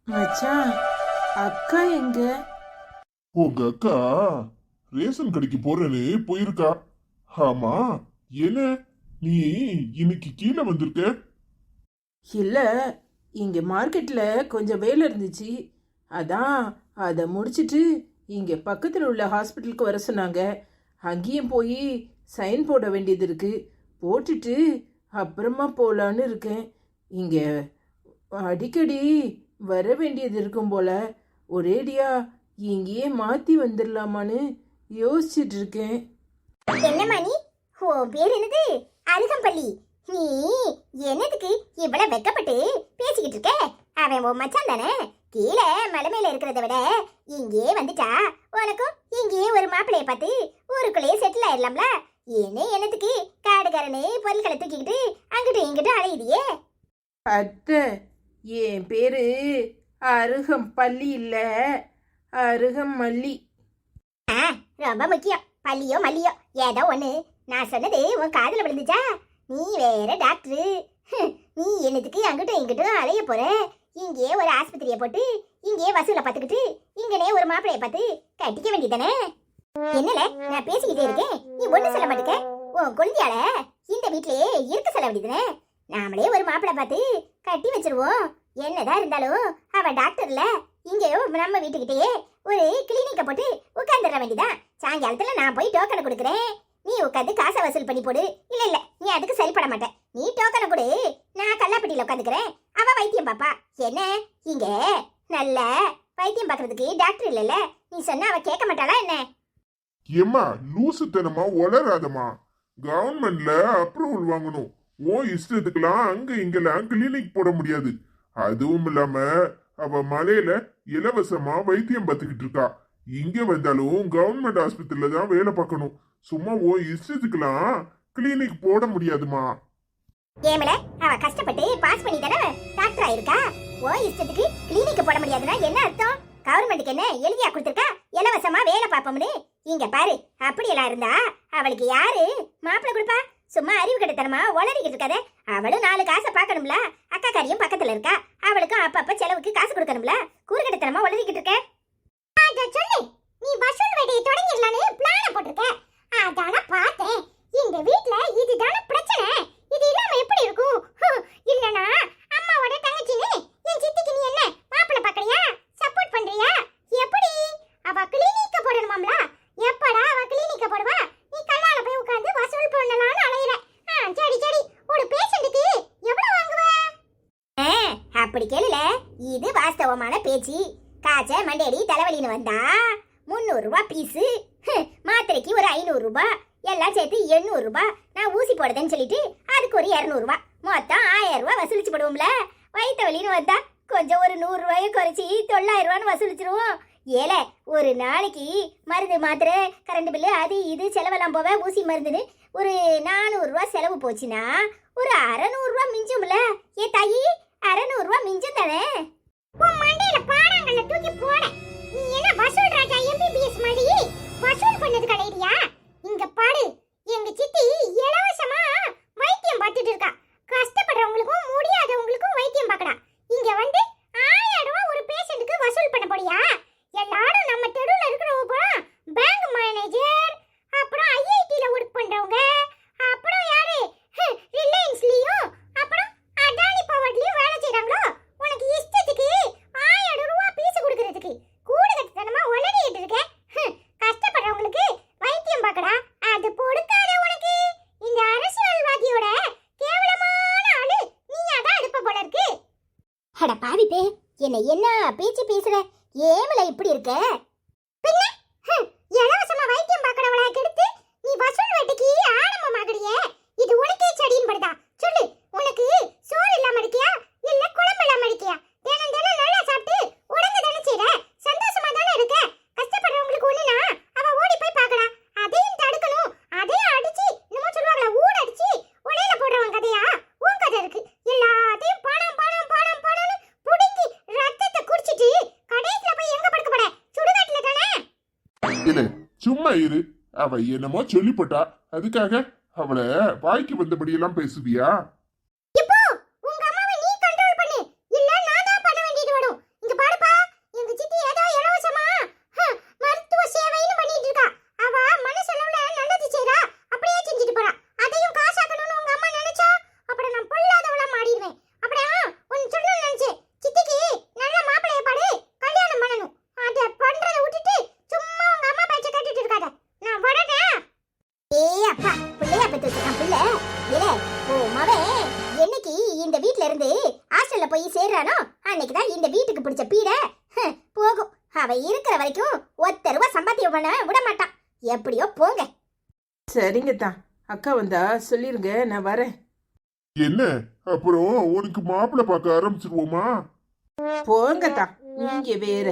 மச்சான், அக்கா எங்க? உங்க அக்கா ரேஷன் கடைக்கு போறேன்னு போயிருக்கா. ஆமா, என்ன நீ இன்னைக்கு கீழே வந்திருக்க? இல்ல, இங்க மார்க்கெட்ல கொஞ்சம் வேலை இருந்துச்சு. அதான் அதை முடிச்சிட்டு இங்க பக்கத்தில் உள்ள ஹாஸ்பிட்டலுக்கு வர சொன்னாங்க. அங்கேயும் போய் சைன் போட வேண்டியது இருக்கு. போட்டுட்டு அப்புறமா போலான்னு இருக்கேன். இங்க அடிக்கடி வர வேண்டியது இருக்கும் போல. ஒரேடியா இங்கேயே மாத்தி வந்துடலாமான்னு யோசிச்சுட்டு இருக்கேன். என்ன மணி? உன் பேர் என்னது? அருகம்பள்ளி. நீ என்னதுக்கு இவ்வளவு வெக்கப்பட்டு பேசிக்கிட்டு இருக்க? அவன் உன் மச்சான் தானே? கீழே மலை மேல இருக்கிறத விட இங்கே வந்துட்டா உனக்கும் இங்கேயே ஒரு மாப்பிளைய பார்த்து ஊருக்குள்ளேயே செட்டில் ஆயிடலாம்ல. என்னத்துக்கு காடுகாரனே பொருட்களை தூக்கிக்கிட்டு அங்கிட்டு இங்கிட்டு அலையுதியே? அத்தை, என் பேரு அருகம்பள்ளி இல்ல, அருகமல்லி. ரொம்ப முக்கியம். பள்ளியோ மல்லியோ ஏதோ ஒண்ணு. நான் சொன்னது உன் காதுல விழுந்துச்சா? நீ வேற டாக்டரு. நீ என்னத்துக்கு அங்கிட்டும் இங்கிட்டும் அலைய போற? இங்கே ஒரு ஆஸ்பத்திரியை போட்டு இங்கே வசூலை பார்த்துக்கிட்டு இங்கனே ஒரு மாப்பிளைய பார்த்து கட்டிக்க வேண்டியதானே? என்னல நான் பேசிக்கிட்டே இருக்கேன், நீ ஒண்ணு சொல்ல மாட்டேக்க. உன் குழந்தையால இந்த வீட்லயே இருக்க சொல்ல வேண்டியதானே? நாமளே ஒரு மாப்பிளை பார்த்து கட்டி வச்சிருவோம். என்னதான் இருந்தாலும் அவ டாக்டர்ல. இங்கேயோ நம்ம வீட்டுக்கிட்டேயே ஒரு கிளினிக்க போட்டு உட்காந்துட வேண்டியதான். சாயங்காலத்துல நான் போய் டோக்கனை கொடுக்குறேன், நீ உட்காந்து காசை வசூல் பண்ணி போடு. இல்ல நீ அதுக்கு சரிப்பட மாட்டேன். நீ டோக்கனை கொடு, நான் கல்லாப்பட்டியில உட்காந்துக்கிறேன், அவ வைத்தியம் பாப்பா. என்ன இங்க நல்ல வைத்தியம் பாக்குறதுக்கு டாக்டர் இல்லல்ல? நீ சொன்னா அவ கேட்க மாட்டாளா என்ன? ஏம்மா லூசுத்தனமா வளராதம்மா. கவர்மெண்ட்ல அப்ரூவல் வாங்கணும். ஓ இஷ்டத்துக்குலாம் அங்க இங்கெல்லாம் கிளினிக் போட முடியாது. அதுவும் இல்லாம அவ மலையில இலவசமா வைத்தியம் பார்த்துக்கிட்டு இருக்கா. இங்க வந்தாலும் கவர்மெண்ட் ஆஸ்பத்திரியில தான் வேலை பார்க்கணும். சும்மா ஓ இஷ்டத்துக்குலாம் கிளினிக் போட முடியாதுமா. ஏமல அவ கஷ்டப்பட்டு பாஸ் பண்ணி தானே டாக்டர் ஆயிருக்கா. ஓ இஷ்டத்துக்கு கிளினிக் போட முடியாதுன்னா என்ன அர்த்தம்? கவர்மெண்ட்டுக்கு என்ன எழுதியா கொடுத்துருக்கா இலவசமா வேலை பார்ப்போம்னு? இங்க பாரு, அப்படியெல்லாம் இருந்தா அவளுக்கு யாரு மாப்பிள்ளை கொடுப்பா? சும்மா அறிவு கெட்டத்தனமா உளறிக்கிட்டு இருக்காத. அவளும் 4 காசை பார்க்கணும்ல. அக்கா காரியம் பக்கத்துல இருக்கா, அவளுக்கும் அப்பப்ப செலவுக்கு காசு கொடுக்கணும்ல. கூறுகெட்டத்தனமா உளறிக்கிட்டு இருக்க. சொல்லு, நீ வசூல் வேலையை தொடங்கிடலான்னு பிளான போட்டிருக்க. அதான பார்த்தேன். இந்த வீட்ல இதுதான பிரச்சனை. இது இல்லாம எப்படி இருக்கும்? இல்லனா அம்மாவோட தங்கச்சின்னு என் சித்திக்கு நீ என்ன மாப்பிள்ளை பார்க்கறியா? சப்போர்ட் பண்றியா? எப்படி? அவ கிளினிக்க போடணுமாம்ல. எப்படா அவ கிளினிக்க போடுவா? நீ கல்லால போய் உட்கார்ந்து வசூல் பண்ணலாம்னு அலையற. சரி ஒரு பேஷண்ட்டுக்கு எவ்வளவு வாங்குவ? அப்படி கேளுல, இது வாஸ்தவமான பேச்சு. காய்ச்ச மண்டேடி தலைவலின்னு வந்தா 300 ரூபாய் பீஸு, மாத்திரைக்கு ஒரு 500 ரூபாய், எல்லாம் சேர்த்து 800 ரூபாய். நான் ஊசி போடுதேன்னு சொல்லிட்டு அதுக்கு ஒரு 200 ரூபாய், மொத்தம் 1000 ரூபாய் வசூலிச்சு போடுவோம்ல. வயிற்று வலின்னு வந்தா கொஞ்சம் ஒரு 100 ரூபாயை குறைச்சி 900 ரூபான்னு வசூலிச்சிருவோம். ஏல ஒரு நாளைக்கு மருந்து மாத்திரை கரண்ட் பில்லு அது இது செலவெல்லாம் போவ ஊசி மருந்துன்னு ஒரு 400 ரூபாய் செலவு போச்சுன்னா ஒரு 600 ரூபாய் மிஞ்சும்ல. ஏ தாயி, 600 ரூபாய் மிஞ்சும் தானே? உன் மண்டையில பாறாங்கல்ல தூக்கி போட. நீ என்ன வசூல் ராஜா எம்பிபிஎஸ் மாதிரி வசூல் பண்ணது கிடையாதியா? இங்க பாரு, எங்க சித்தி இலவசமா வைத்தியம் பார்த்துட்டு இருக்கா. கஷ்டப்படுறவங்களுக்கும் முடியாதவங்களுக்கும் வைத்தியம் பார்க்கறா. இங்க வந்து 1000 ரூபாய் ஒரு பேஷண்ட்டுக்கு வசூல் பண்ண போறியா? எல்லாரும் நம்ம தெருவுல இருக்கிறவங்க பேங்க் மேனேஜர், அப்புறம் ஐஐடில ஒர்க் பண்றவங்க, அப்புறம் யாரு ரிலையன்ஸ்லயும் அப்புறம் அடானி பவர்லயும் வேலை செய்றாங்களோ. உனக்கு இஷ்டத்துக்கு 1000 ரூபாய் பீஸ் கொடுக்கிறதுக்கு கூடுதலமா உளறிட்டு இருக்க. கஷ்டப்படுறவங்களுக்கு வைத்தியம் பார்க்கடா, அது பொறுக்காத உனக்கு. இந்த அரசியல்வாதியோட கேவலமான ஆளு நீ அதான் எடுப்ப போல இருக்கு. அட பாவிப்பே, என்ன பேச்சு பேசுற? ஏமல இப்படி இருக்க? பின்ன இலவசமா வைத்தியம் பார்க்கறவளா கெடுத்து நீ வசூல் வேட்டைக்கு ஆரம்பமாகறியே. இது உனக்கே சடின்னு படுதா? சொல்லு, உனக்கு சோறு இல்லாம இருக்கியா இல்ல குழம்பு இல்லாம இருக்கியா? தினம் நல்லா சாப்பிட்டு உடம்பு தானே செய்ற, சந்தோஷமா தானே இருக்க. கஷ்டப்படுறவங்களுக்கு ஒண்ணுனா அவ ஓடி போய் பார்க்கடா. அதையும் தடுக்கணும். அதையும் அடிச்சு என்னமோ சொல்லுவாங்களா, ஊட அடிச்சு உலையில போடுறவங்க கதையா உன் கதை இருக்கு. எல்லாத்தையும் பணம் பணம் பணம் பணம்னு புடுங்கி ரத்தத்தை குடிச்சிட்டு கடைசில போய் எங்க படுக்க போற? சுடுகாட்டுல தானே? இல்ல சும்மா இரு. அவ என்னமோ சொல்லிப்பட்டா, அதுக்காக அவளை வாய்க்கு வந்தபடியெல்லாம் பேசுவியா? இப்போ உங்க அம்மாவை நீ கண்ட்ரோல் பண்ணு, இல்ல நான் தான் பண்ண வேண்டியது வரும். இங்க பிடிச்ச பீட போகும். அவ இருக்கிற வரைக்கும் ஒத்த ரூபா சம்பாத்தியம் பண்ண விட மாட்டான். எப்படியோ போங்க. சரிங்க தான், அக்கா வந்தா சொல்லிருங்க, நான் வரேன். என்ன அப்புறம் உனக்கு மாப்பிள்ளை பார்க்க ஆரம்பிச்சிருவோமா? போங்க தான், நீங்க வேற.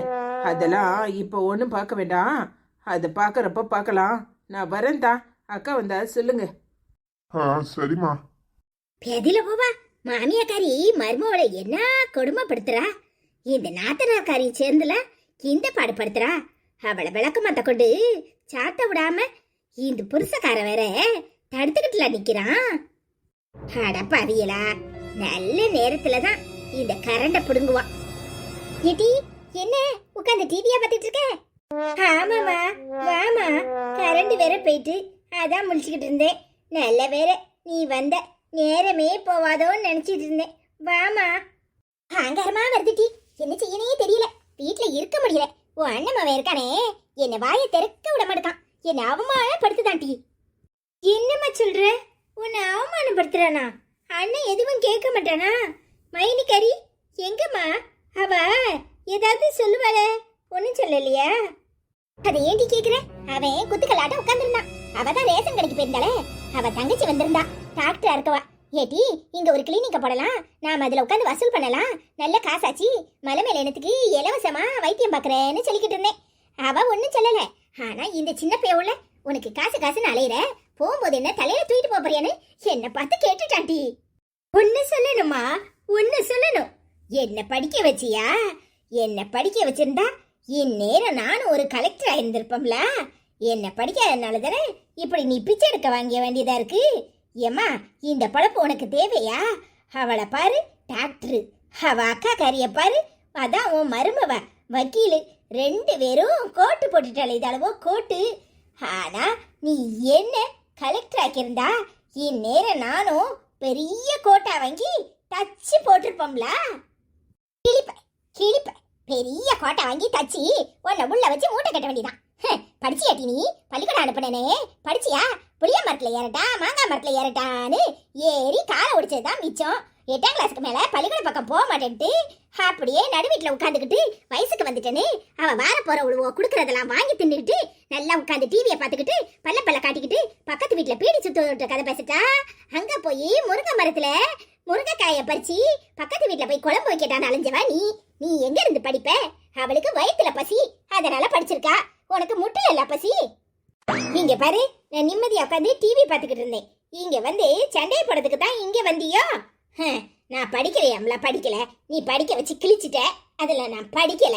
அதெல்லாம் இப்போ ஒன்றும் பார்க்க வேண்டாம், அதை பார்க்கறப்ப பார்க்கலாம். நான் வரேன் தான், அக்கா வந்தா சொல்லுங்க. சரிம்மா. பெதில போவா மாமியாக்காரி மருமவளை என்ன கொடுமைப்படுத்துறா. இந்த நாத்தனாக்காரி சேர்ந்துல இந்த பாடுபடுத்துறா. அவளை விளக்கமாத்த கொண்டு சாத்த விடாம இந்த புருஷக்கார வேற தடுத்துக்கிட்டுல நிக்கிறான். அடப்பாவியலா, நல்ல நேரத்துலதான் இந்த கரண்ட புடுங்குவான். ஏடி என்ன உட்காந்து டிவியா பார்த்துட்டு இருக்க? ஆமாமா வாமா, கரண்ட் வேற போயிட்டு அதான் முழிச்சுக்கிட்டு இருந்தேன். நல்ல வேற நீ வந்த, நேரமே போவாதோன்னு நினைச்சிட்டு இருந்தேன். வாமா. அங்கரமா வருதுட்டி, என்ன செய்யனே தெரியல, வீட்டுல இருக்க முடியல. உன் அண்ணன் அவன் இருக்கானே, என்ன வாயை திறக்க விட மாட்டான். என்ன அவமானப்படுத்துதான் டி. என்னம்மா சொல்ற? உன்னை அவமானப்படுத்துறானா? அண்ணன் எதுவும் கேட்க மாட்டானா? மைனிக்கறி எங்கம்மா? அவ ஏதாவது சொல்லுவாள? ஒன்னும் சொல்லலையா? அதை ஏண்டி கேக்குற? அவன் குத்துக்கலாட்ட உட்கார்ந்துருந்தான். அவதான் ரேஷன் கடைக்கு போயிருந்தாளே, அவ தங்கச்சி வந்திருந்தா. டாக்டரா இருக்கவா. ஏட்டி இங்க ஒரு கிளினிக்க போடலாம், நாம அதுல உட்காந்து வசூல் பண்ணலாம், நல்ல காசாச்சு, மலை மேல எனத்துக்கு இலவசமா வைத்தியம் பாக்குறேன்னு சொல்லிக்கிட்டு இருந்தேன். அவ ஒன்னும் சொல்லல. ஆனா இந்த சின்ன பேவுல உனக்கு காசு காசுன்னு அலையிற, போகும்போது என்ன தலையில தூக்கிட்டு போறியான்னு என்ன பார்த்து கேட்டுட்டான்டி. ஒன்னு சொல்லணுமா? ஒன்னு சொல்லணும். என்ன படிக்க வச்சியா? என்ன படிக்க வச்சிருந்தா இந்நேரம் நானும் ஒரு கலெக்டர் ஆயிருந்திருப்போம்ல. என்ன படிக்காதனால தானே இப்படி நீ பிச்சை எடுக்க வாங்கிய வேண்டியதா இருக்கு. ஏம்மா இந்த பழப்பு உனக்கு தேவையா? அவளை பாரு டாக்டரு, அவ அக்கா காரிய பாரு அதான் உன் மருமவ வக்கீலு. ரெண்டு பேரும் கோட்டு போட்டுட்டாலே இதளவோ கோட்டு. ஆனா நீ என்ன கலெக்டர் ஆக்கியிருந்தா இந்நேரம் நானும் பெரிய கோட்டா வாங்கி தச்சு போட்டிருப்போம்ல. கிளிப்ப கிளிப்ப பெரிய கோட்டை வாங்கி தச்சு உன்னை உள்ள வச்சு மூட்டை கட்ட வேண்டியதான். படிச்சியாட்டி நீ? பள்ளிக்கூடம் அனுப்பினே படிச்சியா? புளிய மரத்துல ஏறட்டா மாங்காய் மரத்துல ஏறட்டான்னு ஏறி காலை ஒடிச்சதுதான் மிச்சம். 8ஆம் கிளாஸுக்கு மேல பள்ளிக்கூட பக்கம் போக மாட்டேன்ட்டு அப்படியே நடு வீட்டுல உட்காந்துக்கிட்டு வயசுக்கு வந்துட்டேன்னு அவ வார போற உழுவோ குடுக்கறதெல்லாம் வாங்கி தின்னுக்கிட்டு நல்லா உட்காந்து டிவியை பார்த்துக்கிட்டு பல்ல காட்டிக்கிட்டு பக்கத்து வீட்டுல பீடி சுத்த கதை பேசிட்டா. அங்க போய் முருங்கை மரத்துல முருங்கைக்காய பறிச்சு பக்கத்து வீட்டுல போய் குழம்பு வைக்கட்டான்னு அலைஞ்சவா நீ. நீ எங்க இருந்து படிப்ப? அவளுக்கு வயித்துல பசி, அதனால படிச்சிருக்கா. உனக்கு முட்டில இல்ல பசி. இங்க பாரு, நான் நிம்மதியா உட்காந்து டிவி பார்த்துக்கிட்டு இருந்தேன். இங்க வந்து சண்டை போடுறதுக்கு தான் இங்க வந்தியோ? நான் படிக்கலையாம்ல. படிக்கல, நீ படிக்க வச்சு கிழிச்சிட்ட. அதுல நான் படிக்கல.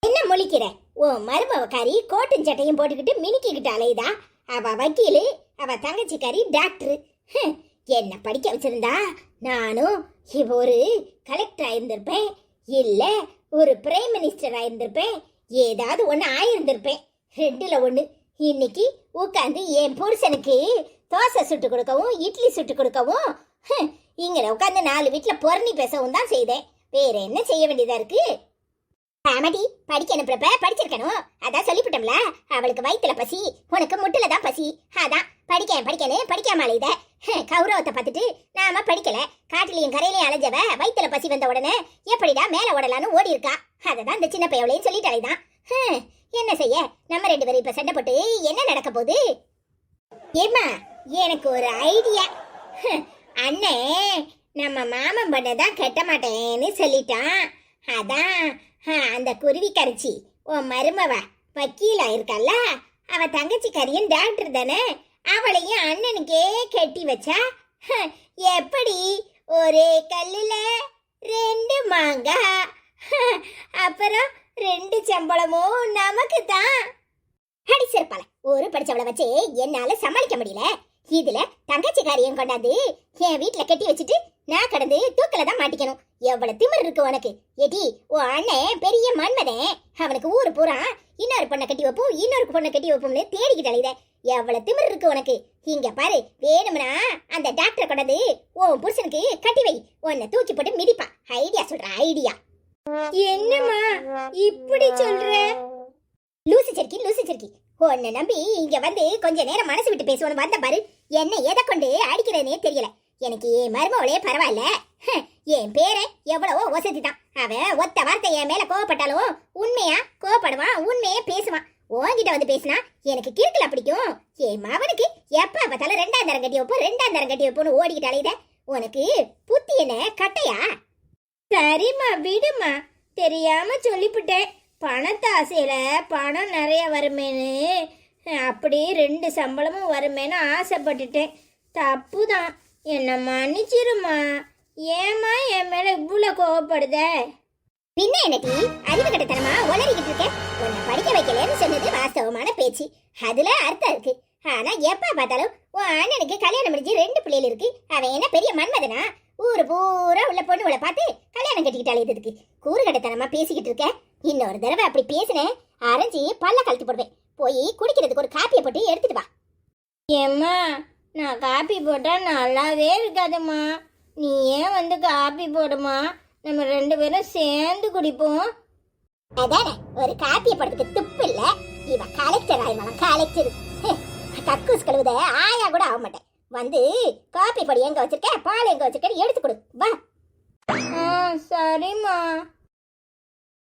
என்ன முழிக்கிற? ஓ மருமவக்காரி கோட்டும் சட்டையும் போட்டுக்கிட்டு மினுக்கிக்கிட்டு அலையுதா. அவ வக்கீலு, அவ தங்கச்சிக்காரி டாக்டரு. என்ன படிக்க வச்சிருந்தா நானும் ஒரு கலெக்டர் ஆயிருந்திருப்பேன், இல்ல ஒரு பிரைம் மினிஸ்டர் ஆயிருந்திருப்பேன், ஏதாவது ஒண்ணு ஆயிருந்திருப்பேன். ரெண்டுல ஒண்ணு. இன்னைக்கு உட்காந்து என் புருஷனுக்கு தோசை சுட்டு கொடுக்கவும் இட்லி சுட்டு கொடுக்கவும் இங்க உட்காந்து 4 வீட்டுல பொறணி பேசவும் தான் செய்தேன். வேற என்ன செய்ய வேண்டியதா இருக்கு? ஆமாடி, படிக்க அனுப்புறப்ப படிச்சிருக்கணும். அதான் சொல்லிவிட்டோம்ல, அவளுக்கு வயிற்றுல பசி, உனக்கு முட்டுல தான் பசி. அதான் படிக்கன்னு படிக்காம அலையுத. கௌரவத்தை பார்த்துட்டு நாம படிக்கல, காட்டிலையும் கரையிலையும் அலைஞ்சவ வயிற்றுல பசி வந்த உடனே எப்படிடா மேல ஓடலான்னு ஓடி இருக்கா. அததான் இந்த சின்ன பையவளையும் சொல்லிட்டு அலைதான். என்ன செய்ய, நம்ம 2 பேரும் இப்ப சண்டை போட்டு என்ன நடக்க போகுது? ஏம்மா எனக்கு ஒரு ஐடியா. அண்ணே நம்ம மாமன் பண்ணதான் கட்ட மாட்டேன்னு சொல்லிட்டான். அதான் அந்த குருவி கரைச்சி உன் மருமவ வக்கீலா இருக்கல்ல, அவ தங்கச்சி கரியும் டாக்டர் தானே, அவளையும் அண்ணனுக்கே கட்டி வச்சா எப்படி? ஒரே கல்லுல 2 மாங்காய், அப்புறம் 2 சம்பளமும் நமக்கு தான். அடி சிறப்பால ஒரு படிச்சவளை வச்சு என்னால சமாளிக்க முடியல. இதுல தங்கச்சி காரியம் கொண்டாந்து என் வீட்டுல கட்டி வச்சுட்டு நான் கடந்து தூக்கல தான் மாட்டிக்கணும். எவ்வளவு திமிர் இருக்கு உனக்கு? ஏடி உன் அண்ணன் பெரிய மன்மதன், அவனுக்கு ஊரு பூரா இன்னொரு பொண்ணை கட்டி வைப்போம் இன்னொரு பொண்ணை கட்டி வைப்போம்னு தேடிக்கிட்டு அலையுத. எவ்வளவு திமிர் இருக்கு உனக்கு? இங்க பாரு, வேணும்னா அந்த டாக்டர் கொண்டாந்து உன் புருஷனுக்கு கட்டி வை, உன்னை தூக்கி போட்டு மிதிப்பா. ஐடியா சொல்ற ஐடியா. என்னம்மா இப்படி சொல்ற? லூசு சர்க்கி உன்னை நம்பி இங்க வந்து கொஞ்ச நேரம் மனசு விட்டு பேசுவோன்னு வந்த பாரு, என்ன எதை கொண்டு அடிக்கிறதுனே தெரியல. எனக்கு என் மருமவளே பரவாயில்ல. என் பேரே எவ்வளவோ வசதி தான். அவன் ஒத்த வார்த்தை என் மேல கோவப்பட்டாலும் உண்மையா கோவப்படுவான், உண்மையே பேசுவான். உன்கிட்ட வந்து பேசினா எனக்கு கிறுக்கல பிடிக்கும். என் மவனுக்கு எப்ப பார்த்தாலும் 2ஆம் தரம் கட்டி வைப்போம், 2ஆம் தரம் கட்டி வைப்போன்னு ஓடிக்கிட்டு அலையுத. உனக்கு புத்தி என்ன கட்டையா? சரிம்மா விடுமா, தெரியாம சொல்லிவிட்டேன். பணத்து ஆசையில பணம் நிறைய வருமேன்னு, அப்படி 2 சம்பளமும் வருமேன்னு ஆசைப்பட்டுட்டேன். தப்புதான், என்ன மன்னிச்சிருமா. ஏமா என் மேல இவ்வளவு கோவப்படுத? பின்ன என்னடி அறிவு கட்டத்தனமா உளறிக்கிட்டு இருக்க? உன்னை படிக்க வைக்கலன்னு சொன்னது வாஸ்தவமான பேச்சு, அதுல அர்த்தம் இருக்கு. ஆனா எப்ப பார்த்தாலும் உன் அண்ணனுக்கு கல்யாணம் முடிஞ்சு 2 பிள்ளைகள் இருக்கு. அவன் என்ன பெரிய மன்மதனா? ஊரு பூரா உள்ள பொண்ணுகளை பார்த்து கல்யாணம் கட்டிக்கிட்டு அழைத்ததுக்கு கூறு கட்டத்தனமா பேசிக்கிட்டு இருக்க. இன்னொரு தடவை அப்படி பேசினேன், அரைஞ்சி பல்ல கழட்டி போடுவேன். போய் குடிக்கிறதுக்கு ஒரு காப்பியை போட்டு எடுத்துட்டு வா. ஏம்மா, நான் காப்பி போட்டா நல்லாவே இருக்காதும்மா. நீ ஏன் வந்து காப்பி போடுமா, நம்ம 2 பேரும் சேர்ந்து குடிப்போம். அதானே, ஒரு காப்பியை போடுறதுக்கு துப்பு இல்ல. இவ கலெக்டர் ஆயிரம் கலெக்டர். கக்கூஸ் கழுவுத ஆயா கூட ஆக மாட்டேன். வந்து காப்பி பொடி எங்க வச்சிருக்க, பால் எங்க வச்சிருக்க எடுத்து கொடு வா. சரிம்மா.